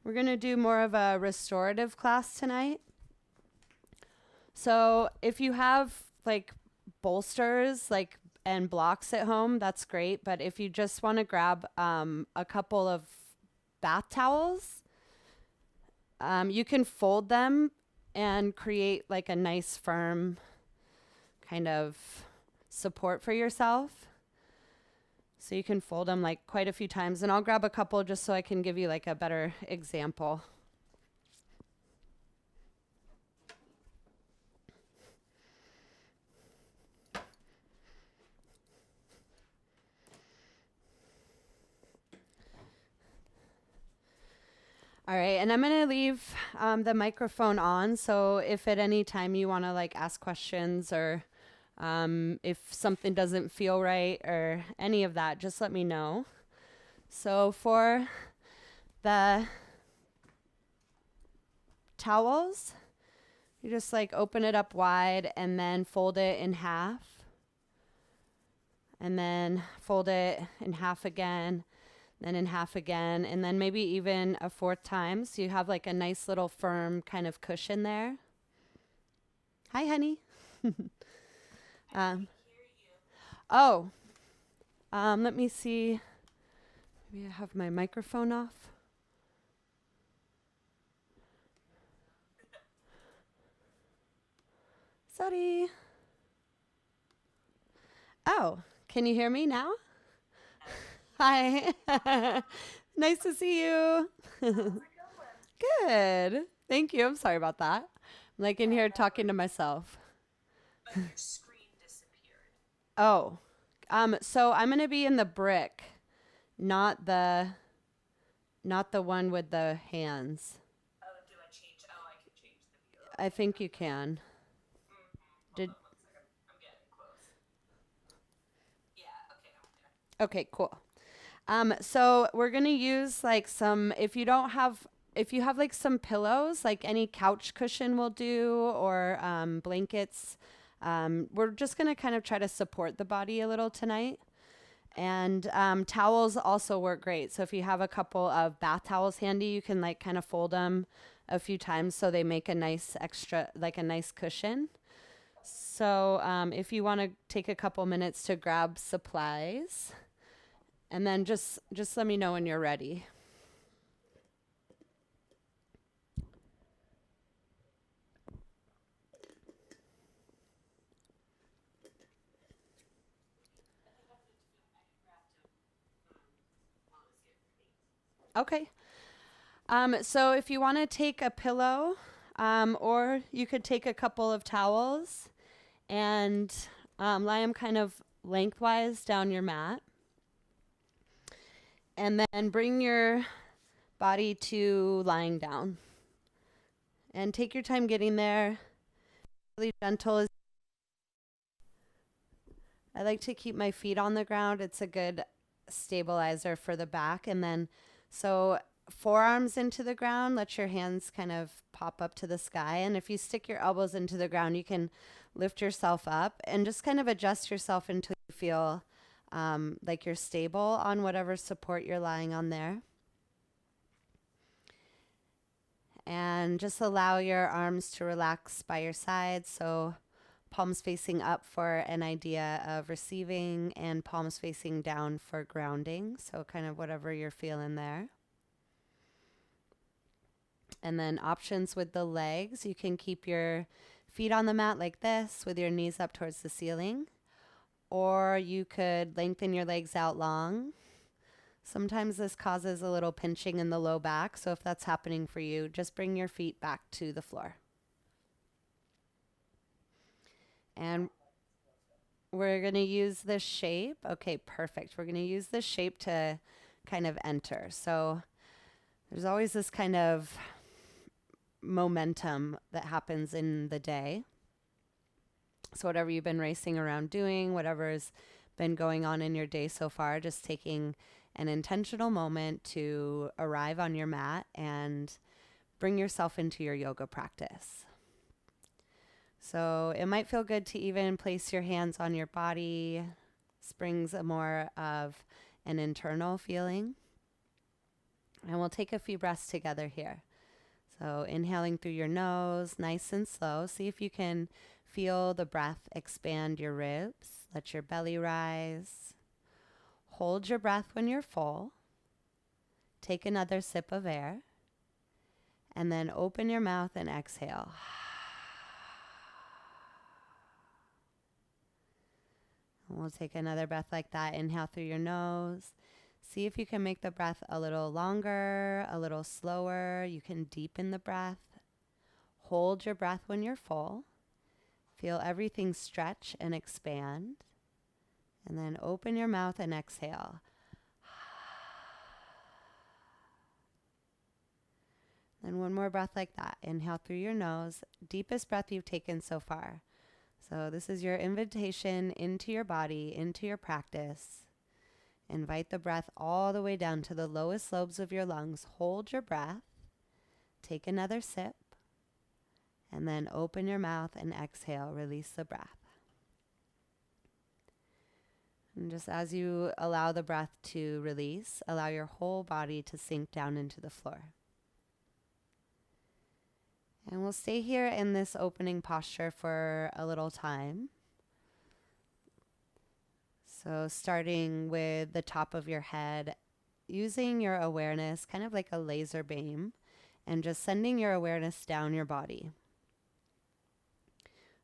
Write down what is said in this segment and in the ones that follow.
We're going to do more of a restorative class tonight. So if you have like bolsters and blocks at home, that's great. But if you just want to grab a couple of bath towels, you can fold them and create like a nice firm kind of support for yourself. So you can fold them like quite a few times, and I'll grab a couple just so I can give you like a better example. All right, and I'm going to leave the microphone on, so if at any time you want to like ask questions or if something doesn't feel right or any of that, just let me know. So for the towels, you just like open it up wide and then fold it in half. And then fold it in half again, then in half again, and then maybe even a fourth time. So you have like a nice little firm kind of cushion there. Hi, honey. Let me see. Maybe I have my microphone off. Sorry. Oh, can you hear me now? Hi. Nice to see you. Good. Thank you. I'm sorry about that. I'm like in here talking to myself. But your screen disappeared. Oh. So I'm gonna be in the brick, not the one with the hands. Oh, do I change? Oh, I can change the view. I think you can. Did Hold on 1 second. I'm getting close. Yeah, okay, I'm there. Okay, cool. So we're gonna use like some, if you have like some pillows, like any couch cushion will do, or blankets. We're just gonna kind of try to support the body a little tonight. And towels also work great. So if you have a couple of bath towels handy, you can like kind of fold them a few times so they make a nice extra, like a nice cushion. So if you want to take a couple minutes to grab supplies. And then just let me know when you're ready. Okay. So if you want to take a pillow, or you could take a couple of towels and lie them kind of lengthwise down your mat. And then bring your body to lying down. And take your time getting there. Really gentle. I like to keep my feet on the ground. It's a good stabilizer for the back. And then, so forearms into the ground, let your hands kind of pop up to the sky. And if you stick your elbows into the ground, you can lift yourself up and just kind of adjust yourself until you feel like you're stable on whatever support you're lying on there. And just allow your arms to relax by your sides. So palms facing up for an idea of receiving and palms facing down for grounding. So kind of whatever you're feeling there. And then options with the legs. You can keep your feet on the mat like this with your knees up towards the ceiling. Or you could lengthen your legs out long. Sometimes this causes a little pinching in the low back. So if that's happening for you, just bring your feet back to the floor. And we're going to use this shape. Okay, perfect. We're going to use this shape to kind of enter. So there's always this kind of momentum that happens in the day. So whatever you've been racing around doing, whatever's been going on in your day so far, just taking an intentional moment to arrive on your mat and bring yourself into your yoga practice. So it might feel good to even place your hands on your body. This brings a more of an internal feeling. And we'll take a few breaths together here. So inhaling through your nose, nice and slow. See if you can feel the breath expand your ribs. Let your belly rise. Hold your breath when you're full. Take another sip of air. And then open your mouth and exhale. And we'll take another breath like that. Inhale through your nose. See if you can make the breath a little longer, a little slower. You can deepen the breath. Hold your breath when you're full. Feel everything stretch and expand. And then open your mouth and exhale. Then one more breath like that. Inhale through your nose. Deepest breath you've taken so far. So this is your invitation into your body, into your practice. Invite the breath all the way down to the lowest lobes of your lungs. Hold your breath. Take another sip. And then open your mouth and exhale. Release the breath. And just as you allow the breath to release, allow your whole body to sink down into the floor. And we'll stay here in this opening posture for a little time. So starting with the top of your head, using your awareness, kind of like a laser beam, and just sending your awareness down your body.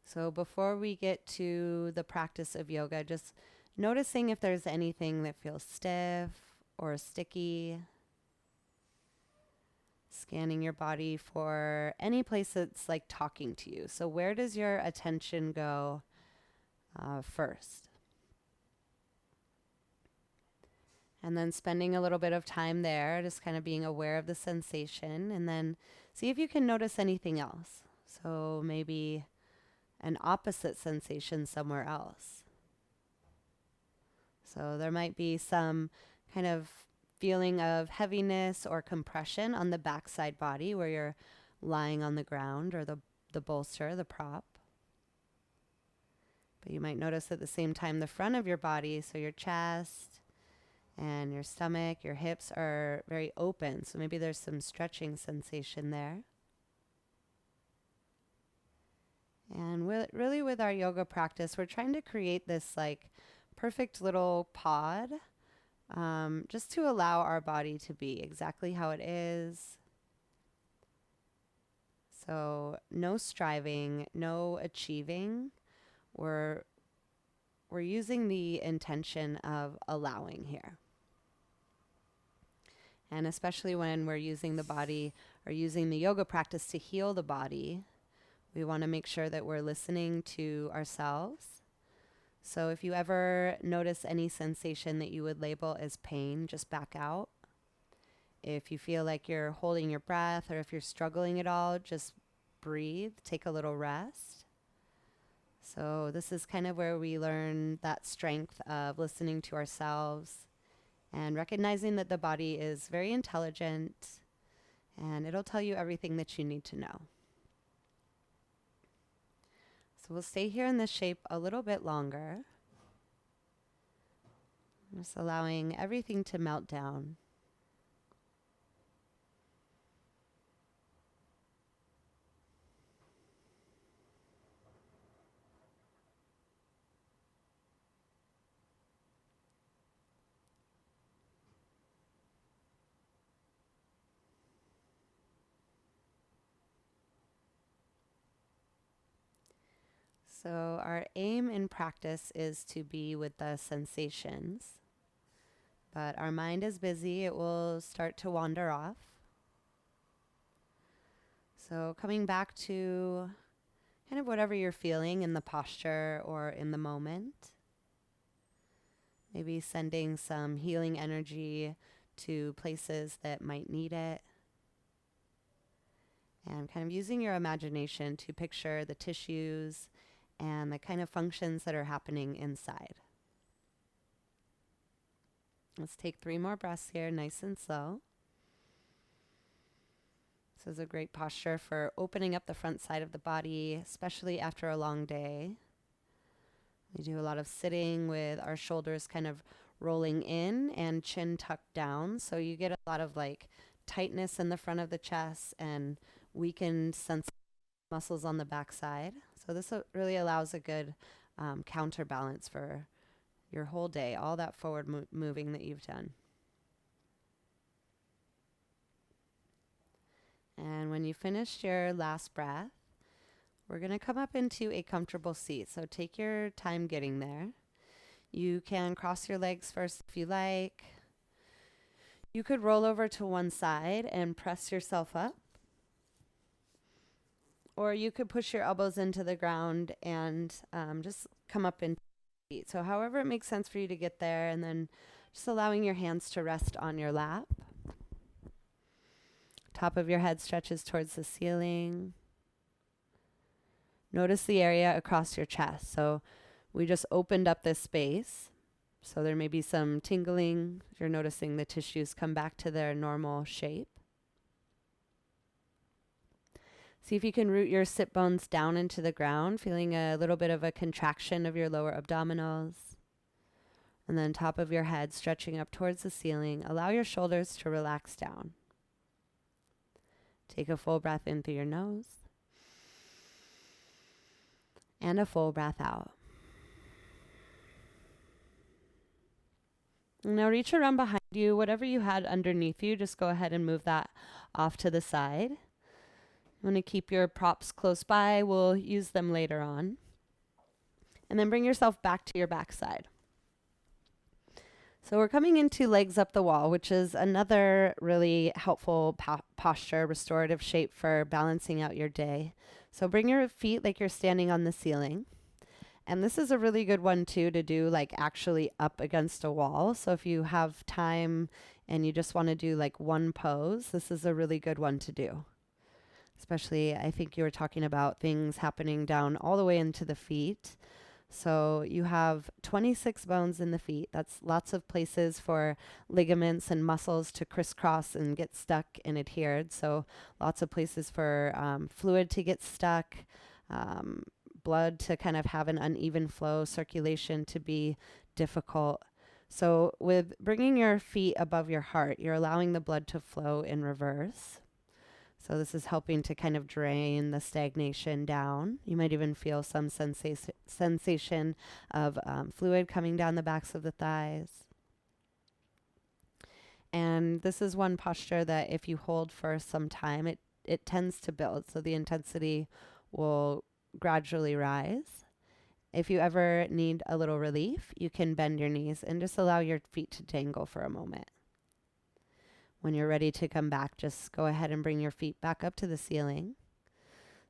So before we get to the practice of yoga, just noticing if there's anything that feels stiff or sticky. Scanning your body for any place that's like talking to you. So where does your attention go first? And then spending a little bit of time there, just kind of being aware of the sensation, and then see if you can notice anything else. So maybe an opposite sensation somewhere else. So there might be some kind of feeling of heaviness or compression on the backside body where you're lying on the ground, or the bolster, the prop. But you might notice at the same time the front of your body, so your chest and your stomach, your hips are very open. So maybe there's some stretching sensation there. And really with our yoga practice, we're trying to create this like perfect little pod, just to allow our body to be exactly how it is. So no striving, no achieving. We're using the intention of allowing here. And especially when we're using the body or using the yoga practice to heal the body, we want to make sure that we're listening to ourselves. So if you ever notice any sensation that you would label as pain, just back out. If you feel like you're holding your breath, or if you're struggling at all, just breathe, take a little rest. So this is kind of where we learn that strength of listening to ourselves and recognizing that the body is very intelligent and it'll tell you everything that you need to know. So we'll stay here in this shape a little bit longer. Just allowing everything to melt down. So our aim in practice is to be with the sensations, but our mind is busy. It will start to wander off. So coming back to kind of whatever you're feeling in the posture or in the moment. Maybe sending some healing energy to places that might need it. And kind of using your imagination to picture the tissues and the kind of functions that are happening inside. Let's take 3 more breaths here, nice and slow. This is a great posture for opening up the front side of the body, especially after a long day. We do a lot of sitting with our shoulders kind of rolling in and chin tucked down. So you get a lot of like tightness in the front of the chest and weakened sense muscles on the backside. So this really allows a good counterbalance for your whole day, all that forward moving that you've done. And when you finished your last breath, we're going to come up into a comfortable seat. So take your time getting there. You can cross your legs first if you like. You could roll over to one side and press yourself up. Or you could push your elbows into the ground and just come up into the seat. So however it makes sense for you to get there, and then just allowing your hands to rest on your lap. Top of your head stretches towards the ceiling. Notice the area across your chest. So we just opened up this space. So there may be some tingling. You're noticing the tissues come back to their normal shape. See if you can root your sit bones down into the ground, feeling a little bit of a contraction of your lower abdominals. And then top of your head stretching up towards the ceiling. Allow your shoulders to relax down. Take a full breath in through your nose. And a full breath out. Now reach around behind you. Whatever you had underneath you, just go ahead and move that off to the side. You want to keep your props close by. We'll use them later on. And then bring yourself back to your backside. So we're coming into legs up the wall, which is another really helpful posture, restorative shape for balancing out your day. So bring your feet like you're standing on the ceiling. And this is a really good one too to do like actually up against a wall. So if you have time and you just want to do like one pose, this is a really good one to do. Especially, I think you were talking about things happening down all the way into the feet. So you have 26 bones in the feet. That's lots of places for ligaments and muscles to crisscross and get stuck and adhered. So lots of places for fluid to get stuck, blood to kind of have an uneven flow, circulation to be difficult. So with bringing your feet above your heart, you're allowing the blood to flow in reverse. So this is helping to kind of drain the stagnation down. You might even feel some sensation of fluid coming down the backs of the thighs. And this is one posture that if you hold for some time, it tends to build. So the intensity will gradually rise. If you ever need a little relief, you can bend your knees and just allow your feet to dangle for a moment. When you're ready to come back, just go ahead and bring your feet back up to the ceiling.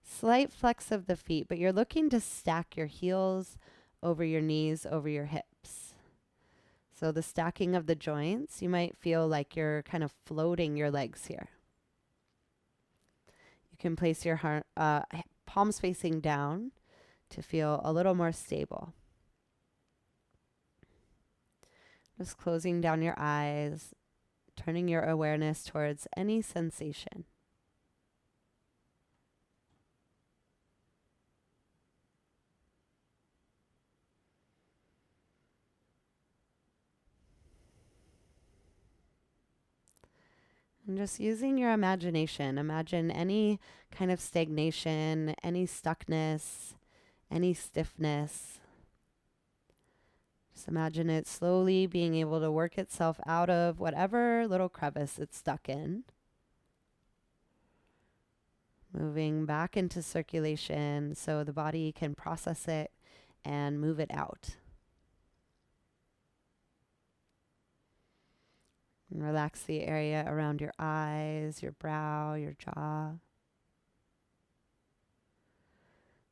Slight flex of the feet, but you're looking to stack your heels over your knees, over your hips. So the stacking of the joints, you might feel like you're kind of floating your legs here. You can place your palms facing down to feel a little more stable. Just closing down your eyes, turning your awareness towards any sensation. And just using your imagination, imagine any kind of stagnation, any stuckness, any stiffness. Just imagine it slowly being able to work itself out of whatever little crevice it's stuck in. Moving back into circulation so the body can process it and move it out. And relax the area around your eyes, your brow, your jaw.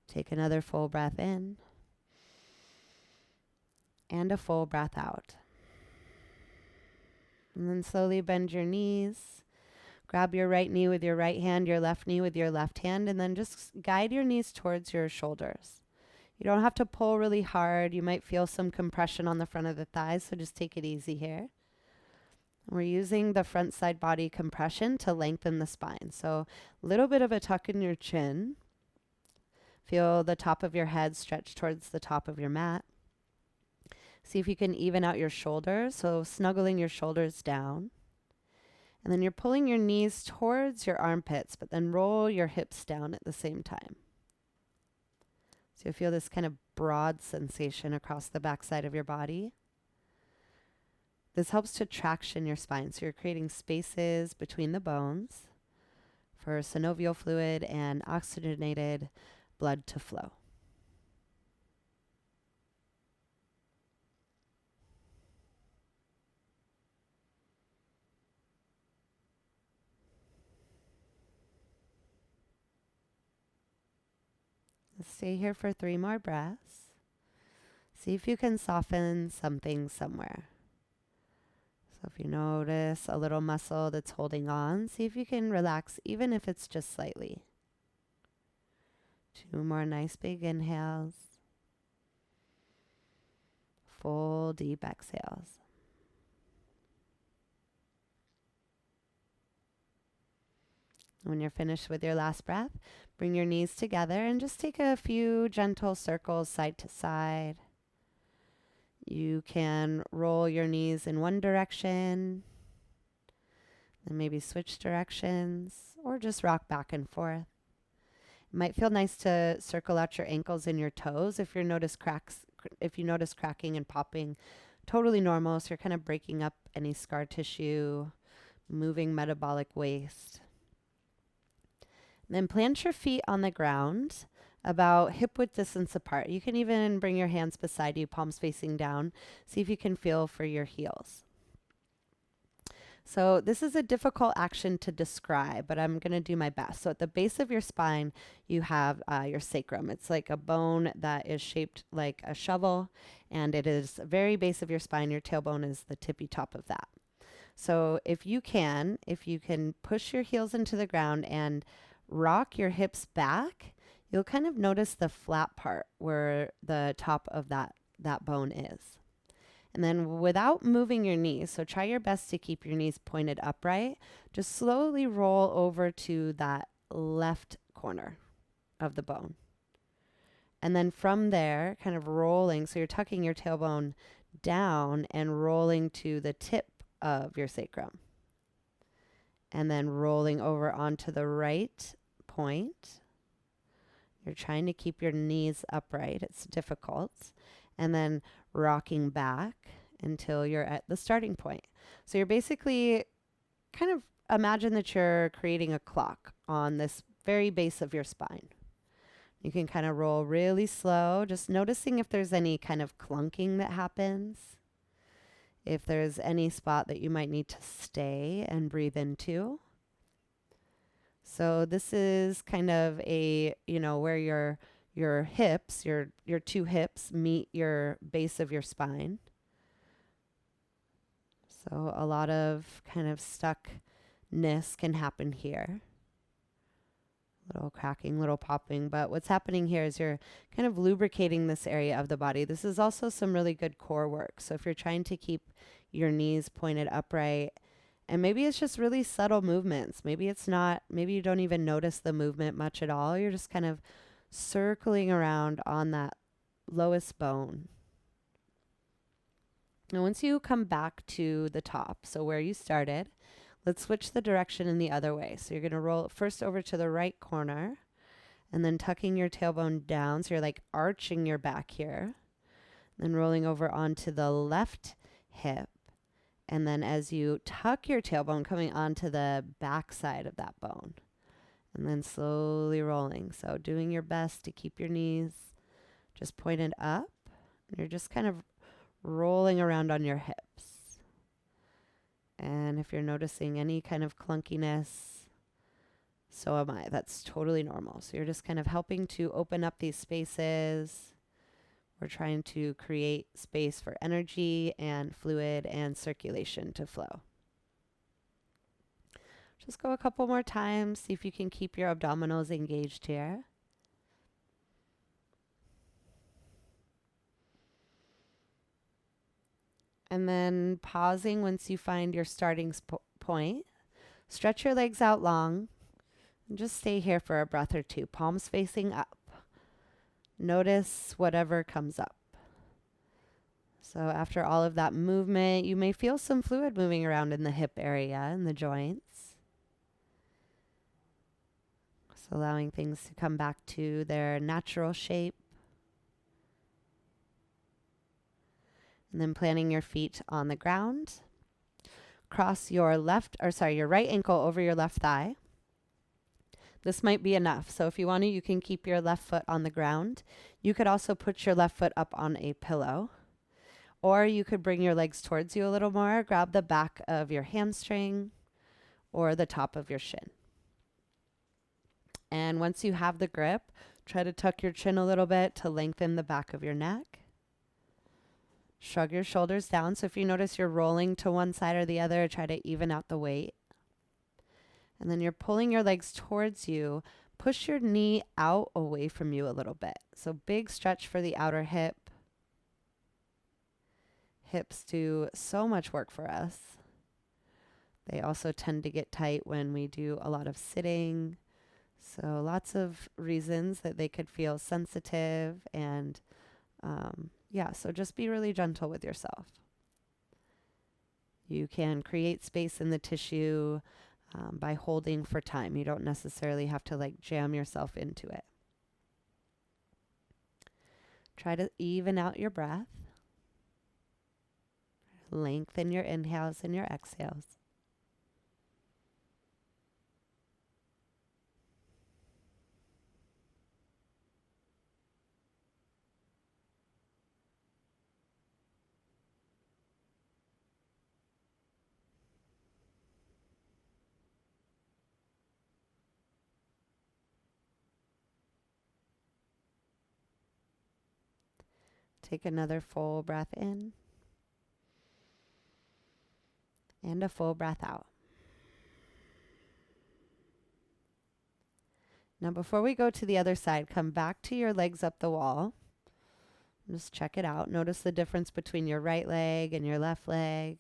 Take another full breath in. And a full breath out. And then slowly bend your knees. Grab your right knee with your right hand, your left knee with your left hand, and then just guide your knees towards your shoulders. You don't have to pull really hard. You might feel some compression on the front of the thighs, so just take it easy here. We're using the front side body compression to lengthen the spine. So a little bit of a tuck in your chin. Feel the top of your head stretch towards the top of your mat. See if you can even out your shoulders, so snuggling your shoulders down. And then you're pulling your knees towards your armpits, but then roll your hips down at the same time. So you feel this kind of broad sensation across the backside of your body. This helps to traction your spine. So you're creating spaces between the bones for synovial fluid and oxygenated blood to flow. Stay here for 3 more breaths. See if you can soften something somewhere. So if you notice a little muscle that's holding on, see if you can relax, even if it's just slightly. 2 more nice big inhales. Full deep exhales. When you're finished with your last breath, bring your knees together and just take a few gentle circles side to side. You can roll your knees in one direction, then maybe switch directions, or just rock back and forth. It might feel nice to circle out your ankles and your toes if you notice cracking and popping. Totally normal, so you're kind of breaking up any scar tissue, moving metabolic waste. Then plant your feet on the ground about hip width distance apart. You can even bring your hands beside you, palms facing down. See if you can feel for your heels. So this is a difficult action to describe, but I'm going to do my best. So at the base of your spine, you have your sacrum. It's like a bone that is shaped like a shovel, and it is the very base of your spine. Your tailbone is the tippy top of that. So if you can push your heels into the ground and rock your hips back, you'll kind of notice the flat part where the top of that bone is. And then without moving your knees, so try your best to keep your knees pointed upright, just slowly roll over to that left corner of the bone. And then from there, kind of rolling, so you're tucking your tailbone down and rolling to the tip of your sacrum. And then rolling over onto the right point. You're trying to keep your knees upright. It's difficult. And then rocking back until you're at the starting point. So you're basically kind of imagine that you're creating a clock on this very base of your spine. You can kind of roll really slow, just noticing if there's any kind of clunking that happens. If there's any spot that you might need to stay and breathe into. So this is kind of a, where your hips, your 2 hips meet your base of your spine. So a lot of kind of stuckness can happen here. Little cracking, little popping. But what's happening here is you're kind of lubricating this area of the body. This is also some really good core work. So if you're trying to keep your knees pointed upright, and maybe it's just really subtle movements. Maybe it's not, maybe you don't even notice the movement much at all. You're just kind of circling around on that lowest bone. And once you come back to the top, so where you started, let's switch the direction in the other way. So you're going to roll first over to the right corner and then tucking your tailbone down. So you're like arching your back here. Then rolling over onto the left hip. And then as you tuck your tailbone, coming onto the back side of that bone. And then slowly rolling. So doing your best to keep your knees just pointed up. You're just kind of rolling around on your hips. And if you're noticing any kind of clunkiness, so am I. That's totally normal. So you're just kind of helping to open up these spaces. We're trying to create space for energy and fluid and circulation to flow. Just go a couple more times. See if you can keep your abdominals engaged here. And then pausing once you find your starting point. Stretch your legs out long. And just stay here for a breath or two. Palms facing up. Notice whatever comes up. So after all of that movement, you may feel some fluid moving around in the hip area and the joints. So allowing things to come back to their natural shape. And then planting your feet on the ground. Cross your your right ankle over your left thigh. This might be enough. So if you want to, you can keep your left foot on the ground. You could also put your left foot up on a pillow. Or you could bring your legs towards you a little more. Grab the back of your hamstring or the top of your shin. And once you have the grip, try to tuck your chin a little bit to lengthen the back of your neck. Shrug your shoulders down. So if you notice you're rolling to one side or the other, try to even out the weight. And then you're pulling your legs towards you. Push your knee out away from you a little bit. So big stretch for the outer hip. Hips do so much work for us. They also tend to get tight when we do a lot of sitting. So lots of reasons that they could feel sensitive and so just be really gentle with yourself. You can create space in the tissue by holding for time. You don't necessarily have to like jam yourself into it. Try to even out your breath. Lengthen your inhales and your exhales. Take another full breath in and a full breath out. Now, before we go to the other side, come back to your legs up the wall. Just check it out. Notice the difference between your right leg and your left leg.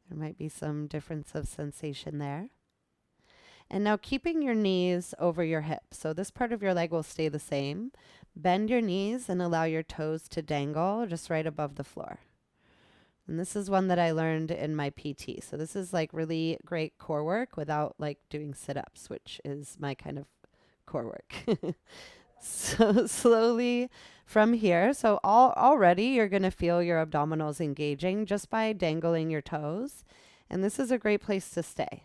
There might be some difference of sensation there. And now keeping your knees over your hips. So this part of your leg will stay the same. Bend your knees and allow your toes to dangle just right above the floor. And this is one that I learned in my PT. So this is like really great core work without like doing sit-ups, which is my kind of core work. So slowly from here, so already you're going to feel your abdominals engaging just by dangling your toes. And this is a great place to stay.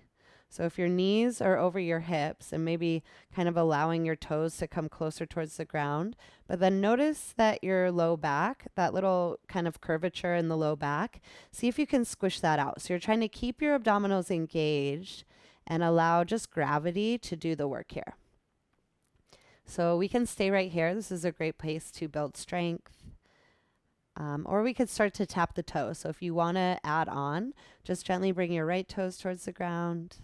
So if your knees are over your hips and maybe kind of allowing your toes to come closer towards the ground, but then notice that your low back, that little kind of curvature in the low back, see if you can squish that out. So you're trying to keep your abdominals engaged and allow just gravity to do the work here. So we can stay right here. This is a great place to build strength. Or we could start to tap the toes. So if you want to add on, just gently bring your right toes towards the ground.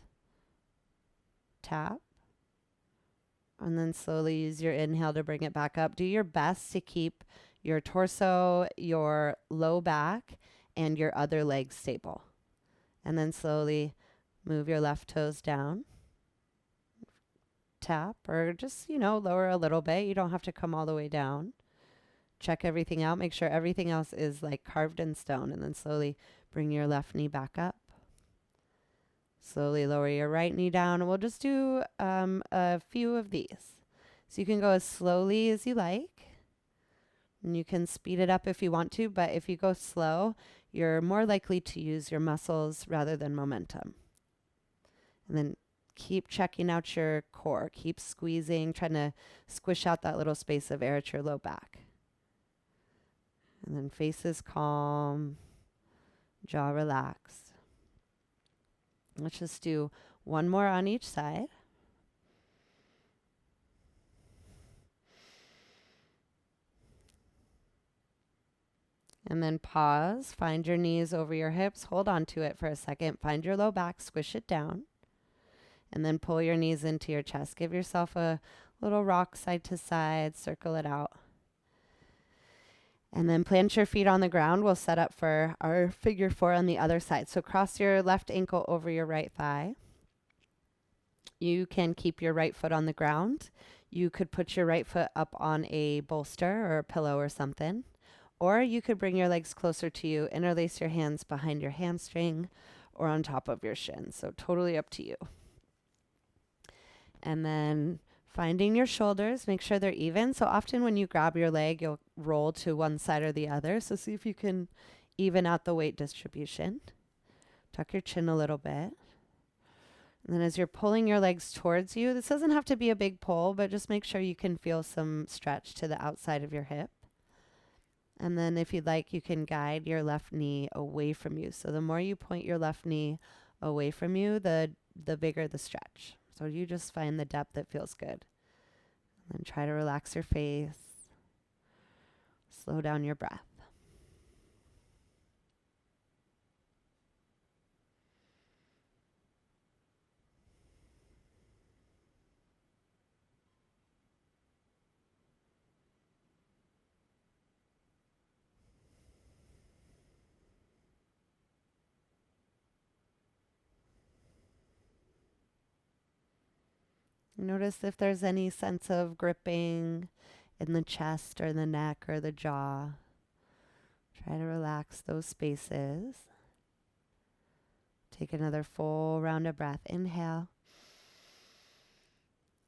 Tap. And then slowly use your inhale to bring it back up. Do your best to keep your torso, your low back, and your other leg stable. And then slowly move your left toes down. Tap, or just, lower a little bit. You don't have to come all the way down. Check everything out. Make sure everything else is like carved in stone. And then slowly bring your left knee back up. Slowly lower your right knee down. And we'll just do a few of these. So you can go as slowly as you like. And you can speed it up if you want to. But if you go slow, you're more likely to use your muscles rather than momentum. And then keep checking out your core. Keep squeezing, trying to squish out that little space of air at your low back. And then face is calm, jaw relaxed. Let's just do one more on each side. And then pause, find your knees over your hips, hold on to it for a second, find your low back, squish it down. And then pull your knees into your chest. Give yourself a little rock side to side, circle it out. And then plant your feet on the ground. We'll set up for our figure 4 on the other side. So cross your left ankle over your right thigh. You can keep your right foot on the ground. You could put your right foot up on a bolster or a pillow or something. Or you could bring your legs closer to you, interlace your hands behind your hamstring or on top of your shin. So totally up to you. And then finding your shoulders, make sure they're even. So often when you grab your leg, you'll roll to one side or the other. So see if you can even out the weight distribution. Tuck your chin a little bit. And then as you're pulling your legs towards you, this doesn't have to be a big pull, but just make sure you can feel some stretch to the outside of your hip. And then if you'd like, you can guide your left knee away from you. So the more you point your left knee away from you, the bigger the stretch. So you just find the depth that feels good. And then try to relax your face. Slow down your breath. Notice if there's any sense of gripping in the chest or the neck or the jaw. Try to relax those spaces. Take another full round of breath. Inhale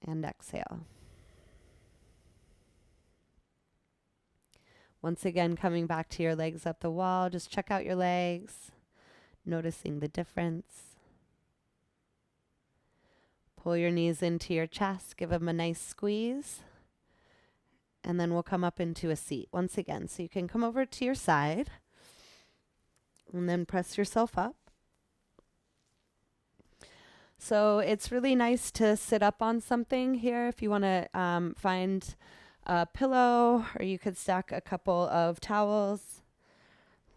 and exhale. Once again, coming back to your legs up the wall, just check out your legs, noticing the difference. Pull your knees into your chest, give them a nice squeeze, and then we'll come up into a seat once again. So you can come over to your side and then press yourself up. So it's really nice to sit up on something here if you want to find a pillow, or you could stack a couple of towels.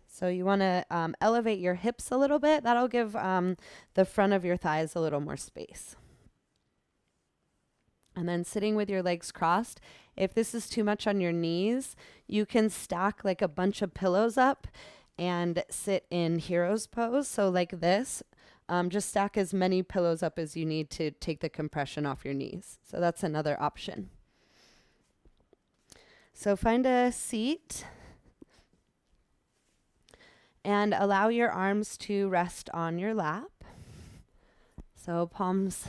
So you want to elevate your hips a little bit. That'll give the front of your thighs a little more space. And then sitting with your legs crossed, if this is too much on your knees, you can stack like a bunch of pillows up and sit in hero's pose. So like this, just stack as many pillows up as you need to take the compression off your knees. So that's another option. So find a seat and allow your arms to rest on your lap. So palms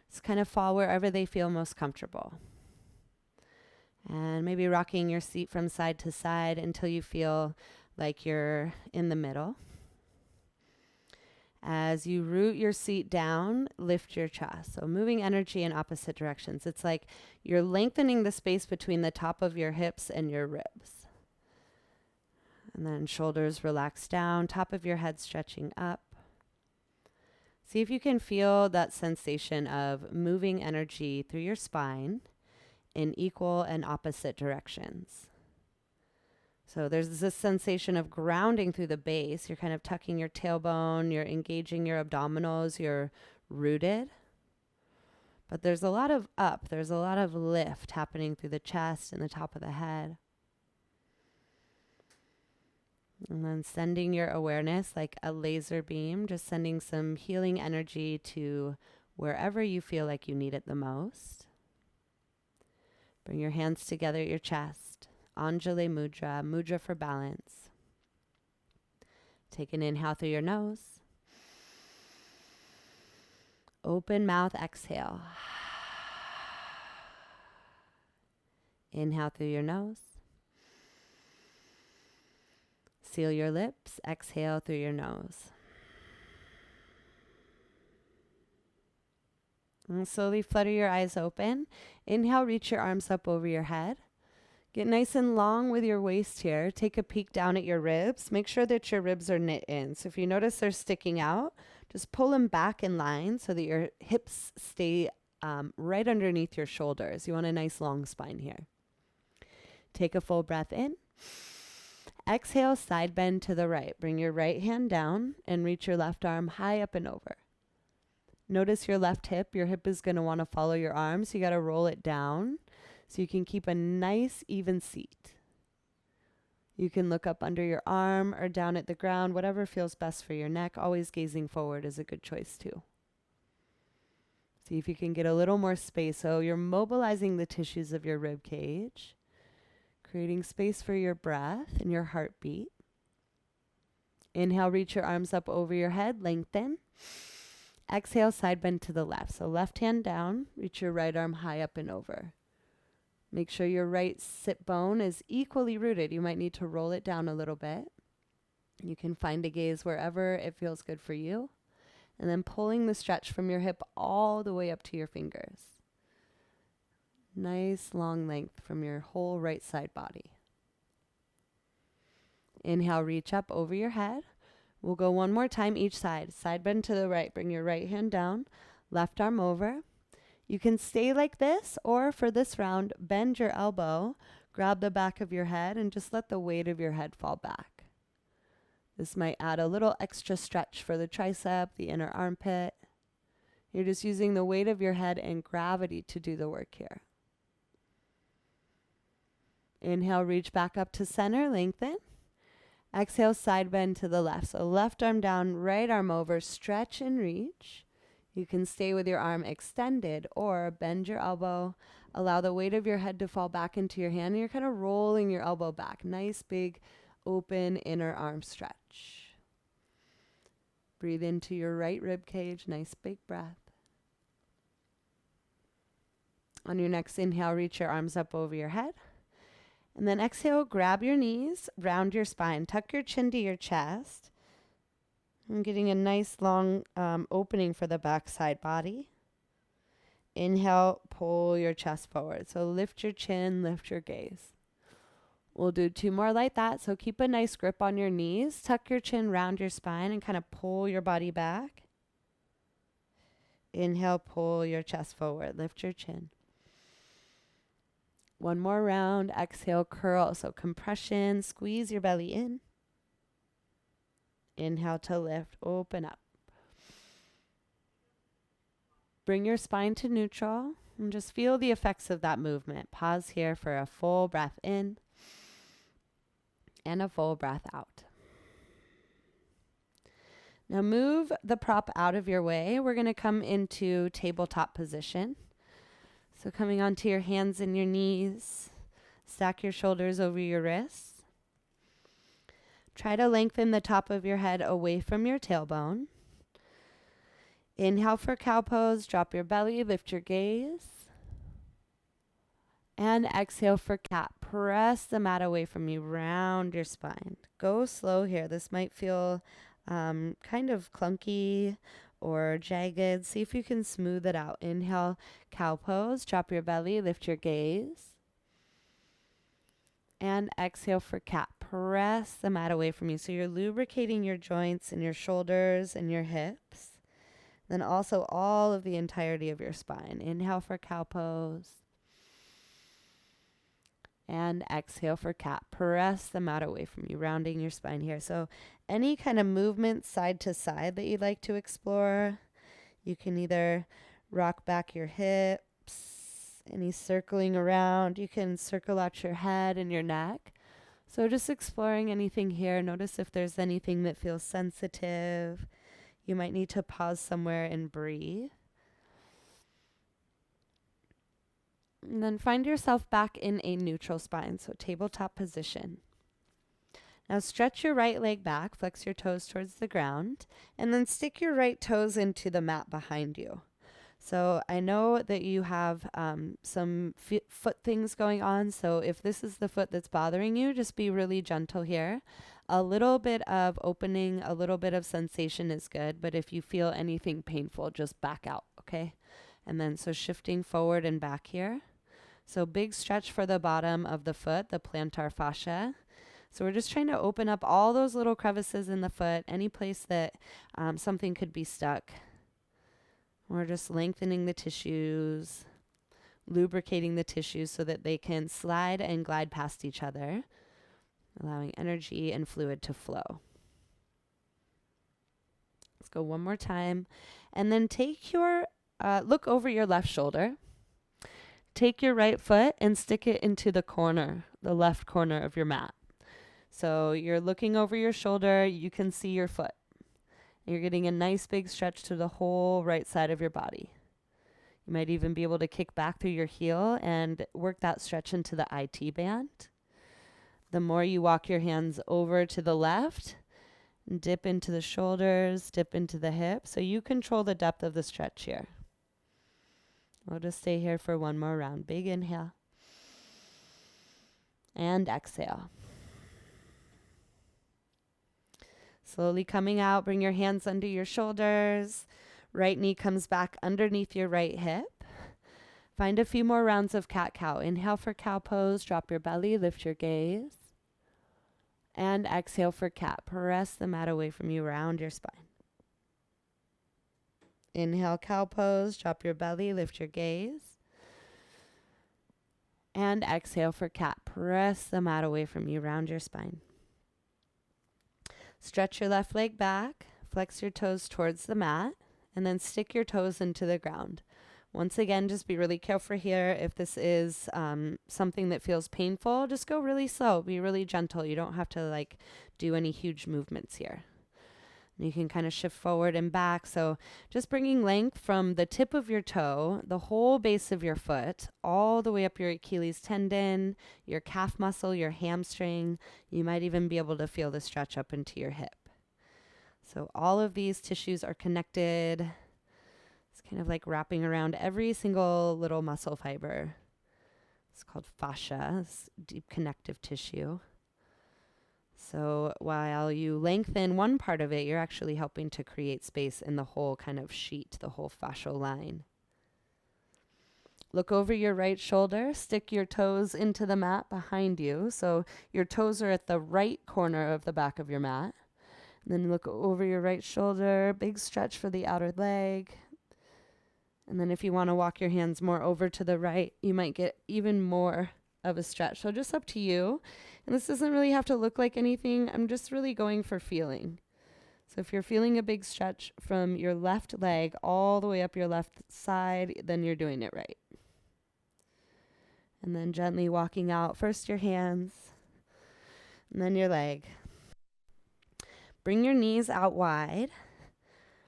just kind of fall wherever they feel most comfortable. And maybe rocking your seat from side to side until you feel like you're in the middle. As you root your seat down, lift your chest. So moving energy in opposite directions. It's like you're lengthening the space between the top of your hips and your ribs. And then shoulders relax down, top of your head stretching up. See if you can feel that sensation of moving energy through your spine in equal and opposite directions. So there's this sensation of grounding through the base. You're kind of tucking your tailbone, you're engaging your abdominals, you're rooted. But there's a lot of up, there's a lot of lift happening through the chest and the top of the head. And then sending your awareness like a laser beam, just sending some healing energy to wherever you feel like you need it the most. Bring your hands together at your chest. Anjali Mudra, Mudra for balance. Take an inhale through your nose. Open mouth, exhale. Inhale through your nose. Seal your lips, exhale through your nose. And slowly flutter your eyes open. Inhale, reach your arms up over your head. Get nice and long with your waist here. Take a peek down at your ribs. Make sure that your ribs are knit in. So if you notice they're sticking out, just pull them back in line so that your hips stay right underneath your shoulders. You want a nice long spine here. Take a full breath in. Exhale, side bend to the right. Bring your right hand down and reach your left arm high up and over. Notice your left hip. Your hip is going to want to follow your arm, so you got to roll it down so you can keep a nice, even seat. You can look up under your arm or down at the ground, whatever feels best for your neck. Always gazing forward is a good choice too. See if you can get a little more space. So you're mobilizing the tissues of your rib cage, creating space for your breath and your heartbeat. Inhale, reach your arms up over your head, lengthen. Exhale, side bend to the left. So left hand down, reach your right arm high up and over. Make sure your right sit bone is equally rooted. You might need to roll it down a little bit. You can find a gaze wherever it feels good for you. And then pulling the stretch from your hip all the way up to your fingers. Nice long length from your whole right side body. Inhale, reach up over your head. We'll go one more time each side. Side bend to the right. Bring your right hand down, left arm over. You can stay like this, or for this round, bend your elbow, grab the back of your head, and just let the weight of your head fall back. This might add a little extra stretch for the tricep, the inner armpit. You're just using the weight of your head and gravity to do the work here. Inhale, reach back up to center, lengthen. Exhale, side bend to the left. So left arm down, right arm over, stretch and reach. You can stay with your arm extended or bend your elbow. Allow the weight of your head to fall back into your hand. And you're kind of rolling your elbow back. Nice, big, open inner arm stretch. Breathe into your right rib cage. Nice, big breath. On your next inhale, reach your arms up over your head. And then exhale, grab your knees, round your spine, tuck your chin to your chest. I'm getting a nice long opening for the back side body. Inhale, pull your chest forward. So lift your chin, lift your gaze. We'll do 2 more like that. So keep a nice grip on your knees, tuck your chin, round your spine, and kind of pull your body back. Inhale, pull your chest forward, lift your chin. One more round, exhale, curl. So compression, squeeze your belly in. Inhale to lift, open up. Bring your spine to neutral and just feel the effects of that movement. Pause here for a full breath in and a full breath out. Now move the prop out of your way. We're going to come into tabletop position. So coming onto your hands and your knees, stack your shoulders over your wrists. Try to lengthen the top of your head away from your tailbone. Inhale for cow pose, drop your belly, lift your gaze. And exhale for cat. Press the mat away from you, round your spine. Go slow here. This might feel kind of clunky or jagged. See if you can smooth it out. Inhale, cow pose, drop your belly, lift your gaze. And exhale for cat. Press the mat away from you. So you're lubricating your joints and your shoulders and your hips. Then also all of the entirety of your spine. Inhale for cow pose. And exhale for cat. Press the mat away from you, rounding your spine here. So any kind of movement side to side that you'd like to explore, you can either rock back your hips, any circling around. You can circle out your head and your neck. So just exploring anything here. Notice if there's anything that feels sensitive. You might need to pause somewhere and breathe. And then find yourself back in a neutral spine, so tabletop position. Now stretch your right leg back, flex your toes towards the ground, and then stick your right toes into the mat behind you. So I know that you have some foot things going on, so if this is the foot that's bothering you, just be really gentle here. A little bit of opening, a little bit of sensation is good, but if you feel anything painful, just back out, okay? And then so shifting forward and back here. So big stretch for the bottom of the foot, the plantar fascia. So we're just trying to open up all those little crevices in the foot, any place that something could be stuck. We're just lengthening the tissues, lubricating the tissues so that they can slide and glide past each other, allowing energy and fluid to flow. Let's go one more time. And then take your, look over your left shoulder. Take your right foot and stick it into the corner, the left corner of your mat. So you're looking over your shoulder, you can see your foot. You're getting a nice big stretch to the whole right side of your body. You might even be able to kick back through your heel and work that stretch into the IT band. The more you walk your hands over to the left, dip into the shoulders, dip into the hips. So you control the depth of the stretch here. We'll just stay here for one more round. Big inhale. And exhale. Slowly coming out, bring your hands under your shoulders. Right knee comes back underneath your right hip. Find a few more rounds of cat-cow. Inhale for cow pose. Drop your belly. Lift your gaze. And exhale for cat. Press the mat away from you. Round your spine. Inhale, cow pose. Drop your belly. Lift your gaze. And exhale for cat. Press the mat away from you. Round your spine. Stretch your left leg back. Flex your toes towards the mat. And then stick your toes into the ground. Once again, just be really careful here. If this is something that feels painful, just go really slow. Be really gentle. You don't have to do any huge movements here. And you can kind of shift forward and back. So just bringing length from the tip of your toe, the whole base of your foot, all the way up your Achilles tendon, your calf muscle, your hamstring. You might even be able to feel the stretch up into your hip. So all of these tissues are connected. It's kind of like wrapping around every single little muscle fiber. It's called fascia, it's deep connective tissue. So while you lengthen one part of it, you're actually helping to create space in the whole kind of sheet, the whole fascial line. Look over your right shoulder, stick your toes into the mat behind you. So your toes are at the right corner of the back of your mat. And then look over your right shoulder, big stretch for the outer leg. And then if you want to walk your hands more over to the right, you might get even more of a stretch. So just up to you. And this doesn't really have to look like anything. I'm just really going for feeling. So if you're feeling a big stretch from your left leg all the way up your left side, then you're doing it right. And then gently walking out, first your hands, and then your leg. Bring your knees out wide.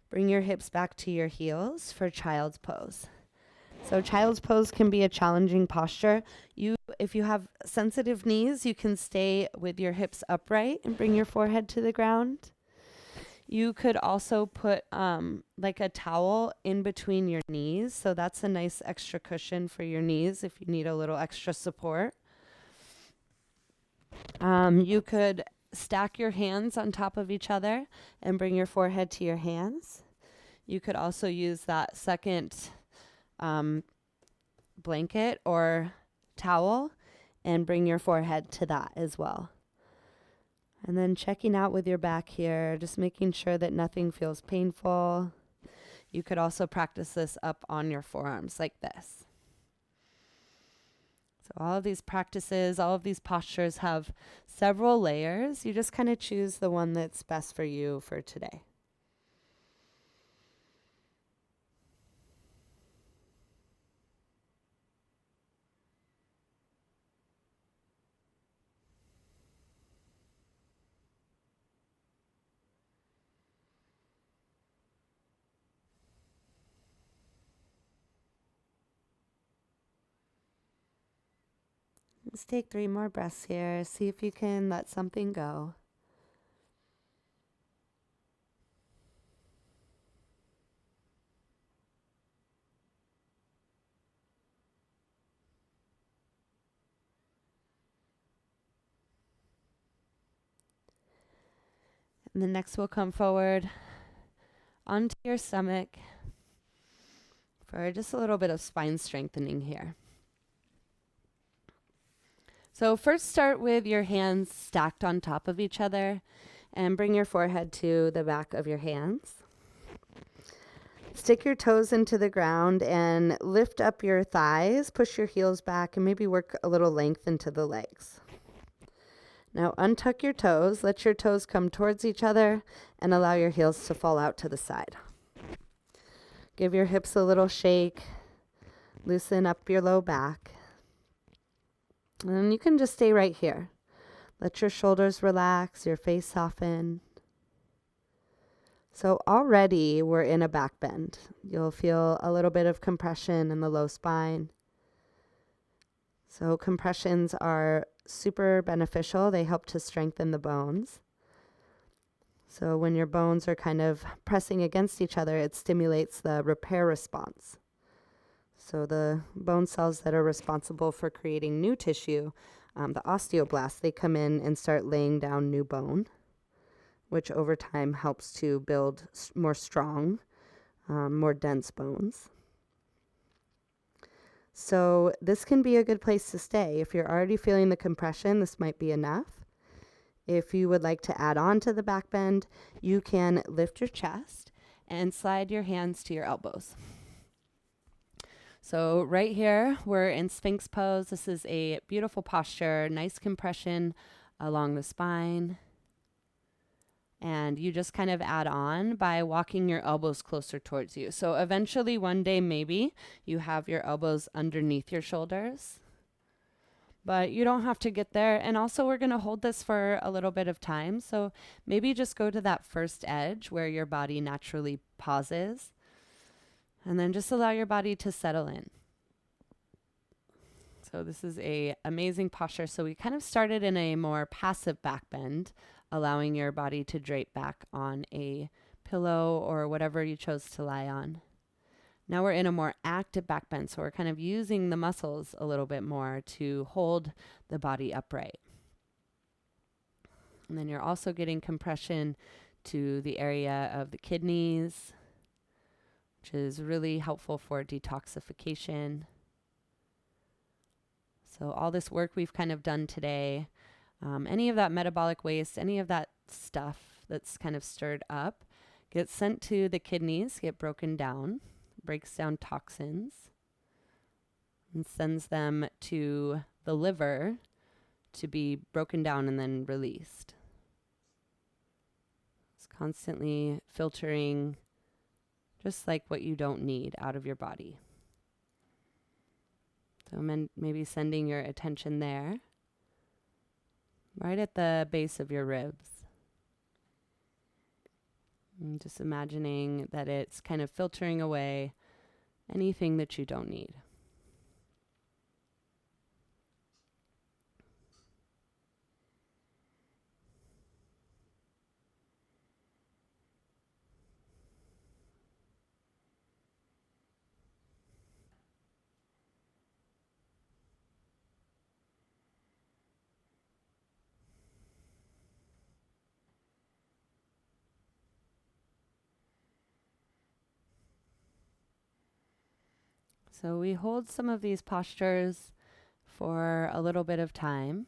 Bring your hips back to your heels for child's pose. So child's pose can be a challenging posture. If you have sensitive knees, you can stay with your hips upright and bring your forehead to the ground. You could also put a towel in between your knees. So that's a nice extra cushion for your knees if you need a little extra support. You could stack your hands on top of each other and bring your forehead to your hands. You could also use that second blanket or towel and bring your forehead to that as well. And then checking out with your back here, just making sure that nothing feels painful. You could also practice this up on your forearms like this. So all of these practices, all of these postures have several layers. You just kind of choose the one that's best for you for today. Let's take 3 more breaths here. See if you can let something go. And then next we'll come forward onto your stomach for just a little bit of spine strengthening here. So first start with your hands stacked on top of each other and bring your forehead to the back of your hands. Stick your toes into the ground and lift up your thighs, push your heels back, and maybe work a little length into the legs. Now untuck your toes, let your toes come towards each other, and allow your heels to fall out to the side. Give your hips a little shake, loosen up your low back. And you can just stay right here. Let your shoulders relax, your face soften. So already we're in a back bend. You'll feel a little bit of compression in the low spine. So compressions are super beneficial. They help to strengthen the bones. So when your bones are kind of pressing against each other, it stimulates the repair response. So the bone cells that are responsible for creating new tissue, the osteoblasts, they come in and start laying down new bone, which over time helps to build more strong, more dense bones. So this can be a good place to stay. If you're already feeling the compression, this might be enough. If you would like to add on to the back bend, you can lift your chest and slide your hands to your elbows. So right here, we're in Sphinx pose. This is a beautiful posture, nice compression along the spine. And you just kind of add on by walking your elbows closer towards you. So eventually one day, maybe you have your elbows underneath your shoulders, but you don't have to get there. And also we're going to hold this for a little bit of time. So maybe just go to that first edge where your body naturally pauses, and then just allow your body to settle in. So this is a amazing posture. So we kind of started in a more passive back bend, allowing your body to drape back on a pillow or whatever you chose to lie on. Now we're in a more active back bend, so we're kind of using the muscles a little bit more to hold the body upright. And then you're also getting compression to the area of the kidneys, which is really helpful for detoxification. So all this work we've kind of done today, any of that metabolic waste, any of that stuff that's kind of stirred up, gets sent to the kidneys, get broken down, breaks down toxins, and sends them to the liver to be broken down and then released. It's constantly filtering just like what you don't need out of your body. So maybe sending your attention there, right at the base of your ribs. And just imagining that it's kind of filtering away anything that you don't need. So we hold some of these postures for a little bit of time.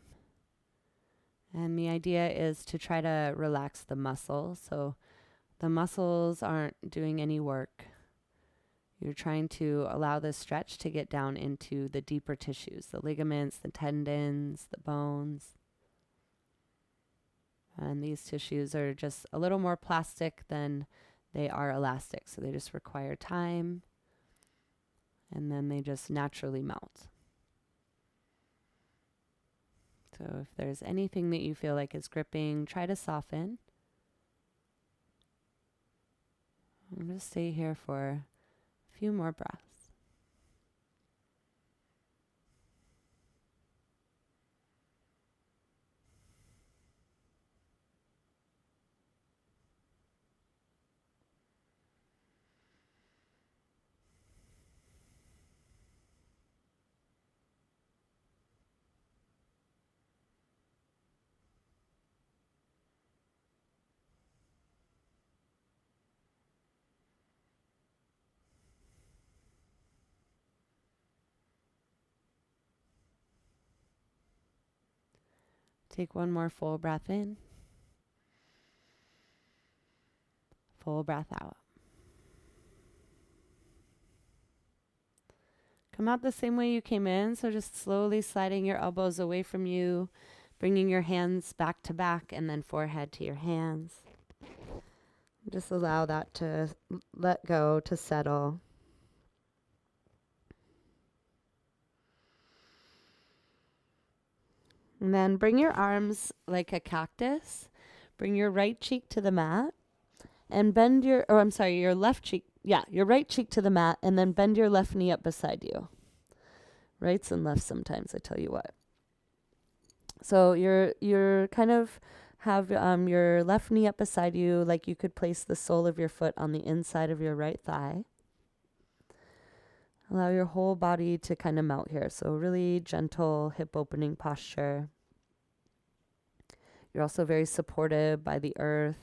And the idea is to try to relax the muscles. So the muscles aren't doing any work. You're trying to allow this stretch to get down into the deeper tissues, the ligaments, the tendons, the bones. And these tissues are just a little more plastic than they are elastic. So they just require time, and then they just naturally melt. So if there's anything that you feel like is gripping, try to soften. I'm going to stay here for a few more breaths. Take one more full breath in. Full breath out. Come out the same way you came in, so just slowly sliding your elbows away from you, bringing your hands back to back, and then forehead to your hands. Just allow that to let go, to settle. And then bring your arms like a cactus. Bring your right cheek to the mat and bend your left cheek. Yeah, your right cheek to the mat, and then bend your left knee up beside you. Rights and lefts sometimes, I tell you what. So you're kind of have your left knee up beside you, like you could place the sole of your foot on the inside of your right thigh. Allow your whole body to kind of melt here. So really gentle hip opening posture. You're also very supported by the earth.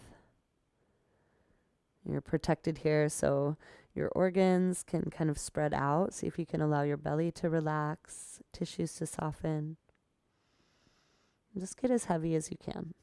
You're protected here, so your organs can kind of spread out. See if you can allow your belly to relax, tissues to soften. And just get as heavy as you can.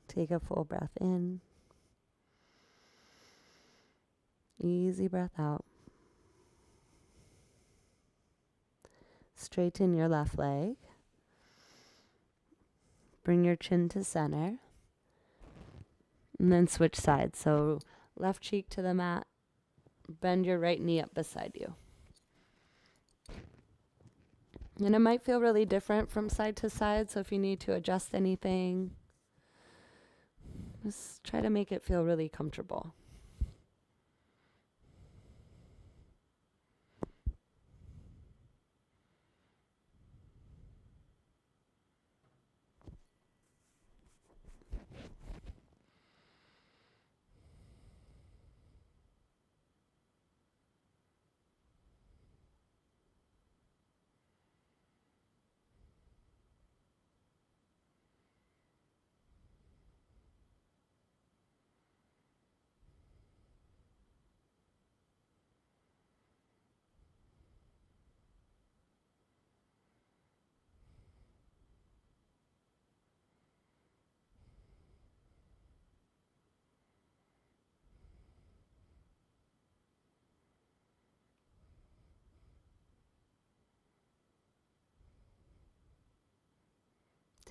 Take a full breath in. Easy breath out. Straighten your left leg. Bring your chin to center. And then switch sides. So left cheek to the mat. Bend your right knee up beside you. And it might feel really different from side to side, so if you need to adjust anything, just try to make it feel really comfortable.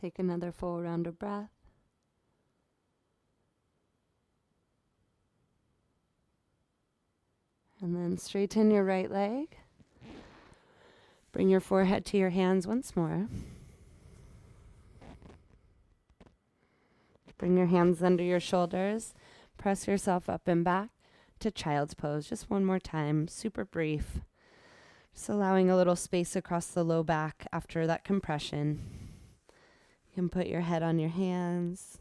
Take another full round of breath. And then straighten your right leg. Bring your forehead to your hands once more. Bring your hands under your shoulders. Press yourself up and back to child's pose. Just one more time, super brief. Just allowing a little space across the low back after that compression. You can put your head on your hands.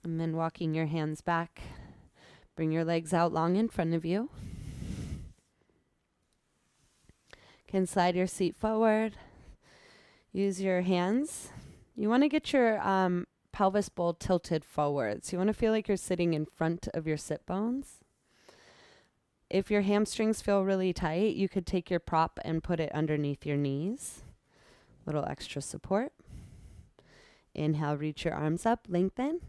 And then walking your hands back. Bring your legs out long in front of you. Can slide your seat forward. Use your hands. You want to get your pelvis bowl tilted forward. So you want to feel like you're sitting in front of your sit bones. If your hamstrings feel really tight, you could take your prop and put it underneath your knees. Little extra support. Inhale, reach your arms up, lengthen.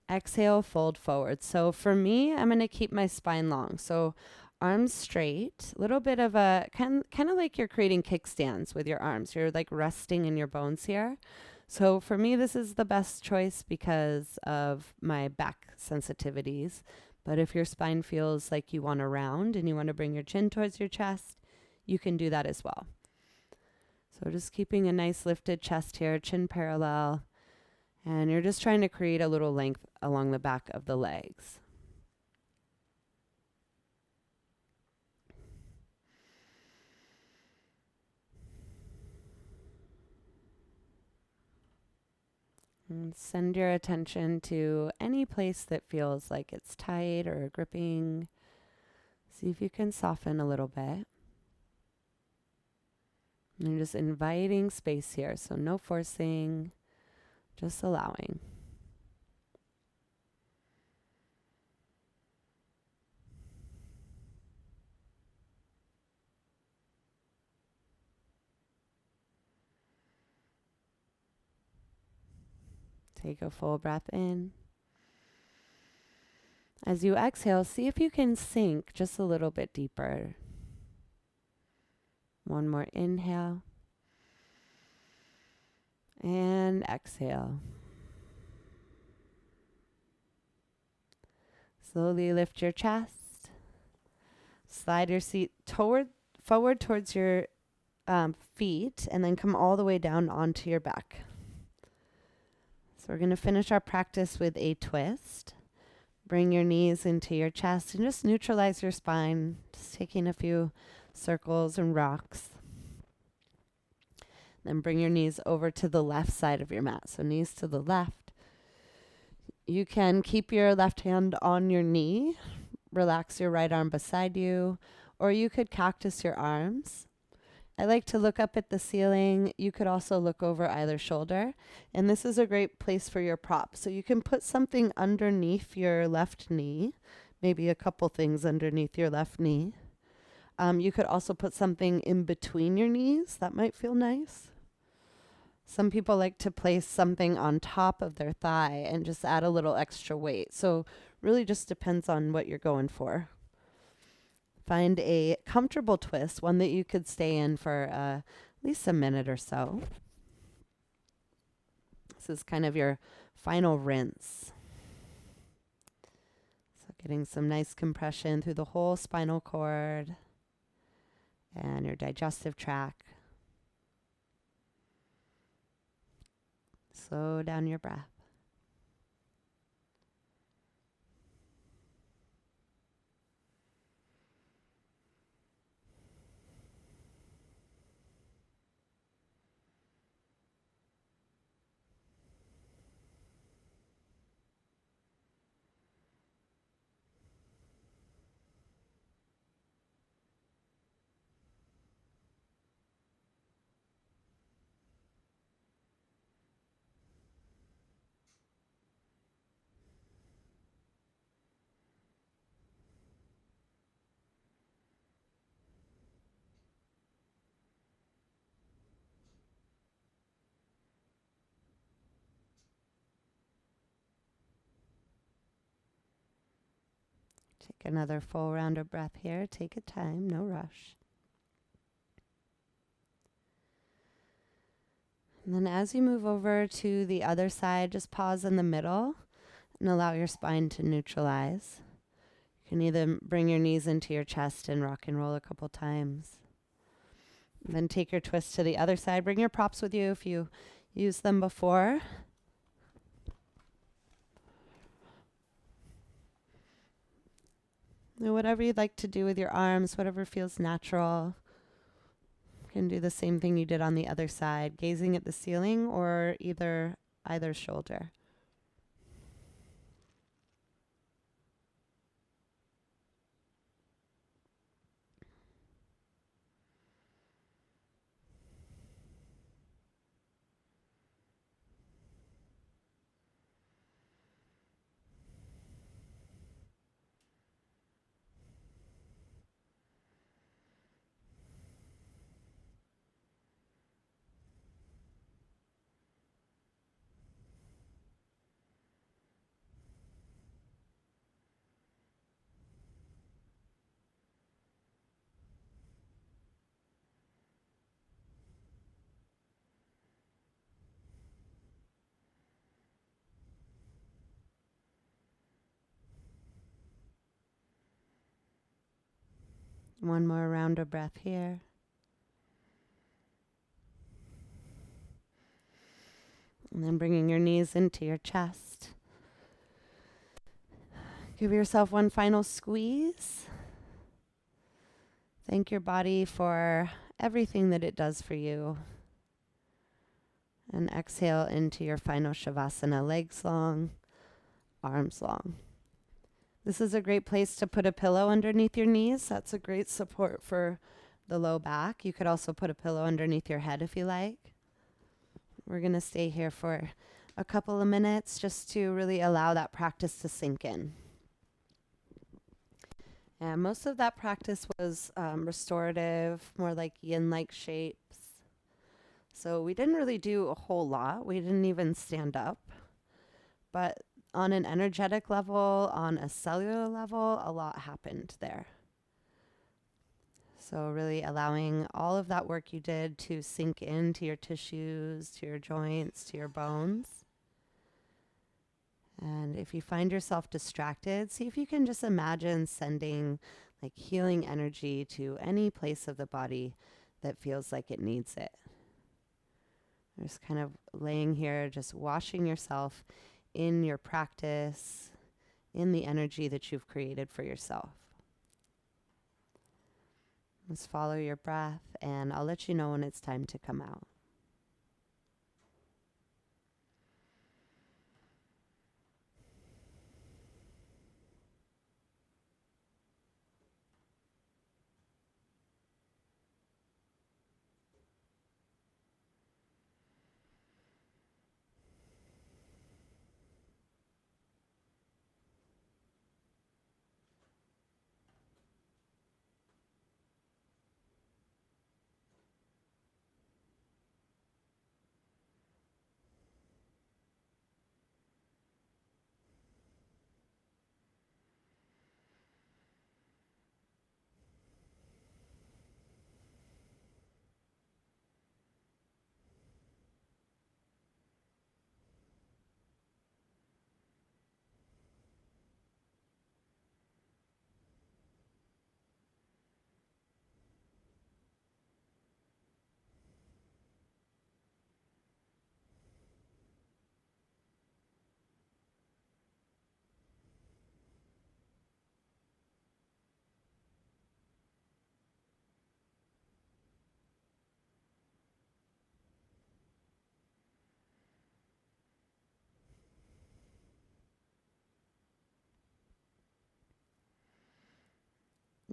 Exhale, fold forward. So for me, I'm going to keep my spine long. So arms straight, a little bit of a kind of like you're creating kickstands with your arms. You're like resting in your bones here. So for me, this is the best choice because of my back sensitivities. But if your spine feels like you want to round and you want to bring your chin towards your chest, you can do that as well. So just keeping a nice lifted chest here, chin parallel. And you're just trying to create a little length along the back of the legs. And send your attention to any place that feels like it's tight or gripping. See if you can soften a little bit. You're just inviting space here. So no forcing, just allowing. Take a full breath in. As you exhale, see if you can sink just a little bit deeper. One more inhale. And exhale. Slowly lift your chest. Slide your seat forward towards your feet, and then come all the way down onto your back. So we're going to finish our practice with a twist. Bring your knees into your chest and just neutralize your spine. Just taking a few circles and rocks. Then bring your knees over to the left side of your mat. So knees to the left. You can keep your left hand on your knee. Relax your right arm beside you. Or you could cactus your arms. I like to look up at the ceiling. You could also look over either shoulder. And this is a great place for your prop. So you can put something underneath your left knee, maybe a couple things underneath your left knee. You could also put something in between your knees. That might feel nice. Some people like to place something on top of their thigh and just add a little extra weight. So really just depends on what you're going for. Find a comfortable twist, one that you could stay in for at least a minute or so. This is kind of your final rinse. So getting some nice compression through the whole spinal cord and your digestive tract. Slow down your breath. Take another full round of breath here. Take a time, no rush. And then as you move over to the other side, just pause in the middle and allow your spine to neutralize. You can either bring your knees into your chest and rock and roll a couple times. And then take your twist to the other side. Bring your props with you if you used them before. Whatever you'd like to do with your arms, whatever feels natural. You can do the same thing you did on the other side, gazing at the ceiling or either shoulder. One more round of breath here. And then bringing your knees into your chest. Give yourself one final squeeze. Thank your body for everything that it does for you. And exhale into your final Shavasana, legs long, arms long. This is a great place to put a pillow underneath your knees. That's a great support for the low back. You could also put a pillow underneath your head if you like. We're going to stay here for a couple of minutes just to really allow that practice to sink in. And most of that practice was restorative, more like yin-like shapes. So we didn't really do a whole lot. We didn't even stand up. But on an energetic level, on a cellular level, a lot happened there. So really allowing all of that work you did to sink into your tissues, to your joints, to your bones. And if you find yourself distracted, see if you can just imagine sending like healing energy to any place of the body that feels like it needs it. Just kind of laying here, just washing yourself in your practice, in the energy that you've created for yourself. Just follow your breath, and I'll let you know when it's time to come out.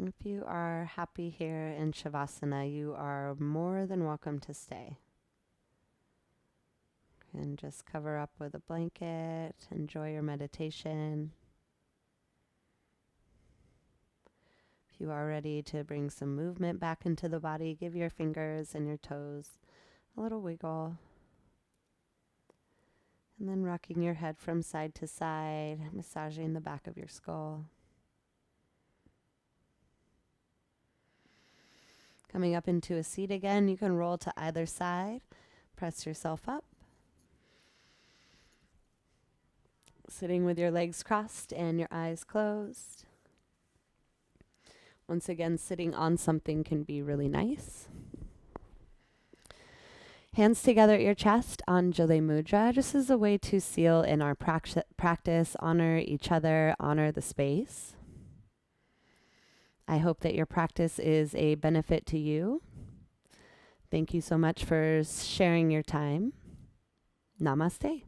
If you are happy here in Shavasana, you are more than welcome to stay. And just cover up with a blanket, enjoy your meditation. If you are ready to bring some movement back into the body, give your fingers and your toes a little wiggle. And then rocking your head from side to side, massaging the back of your skull. Coming up into a seat again, you can roll to either side. Press yourself up. Sitting with your legs crossed and your eyes closed. Once again, sitting on something can be really nice. Hands together at your chest, Anjali Mudra, just as a way to seal in our practice, honor each other, honor the space. I hope that your practice is a benefit to you. Thank you so much for sharing your time. Namaste.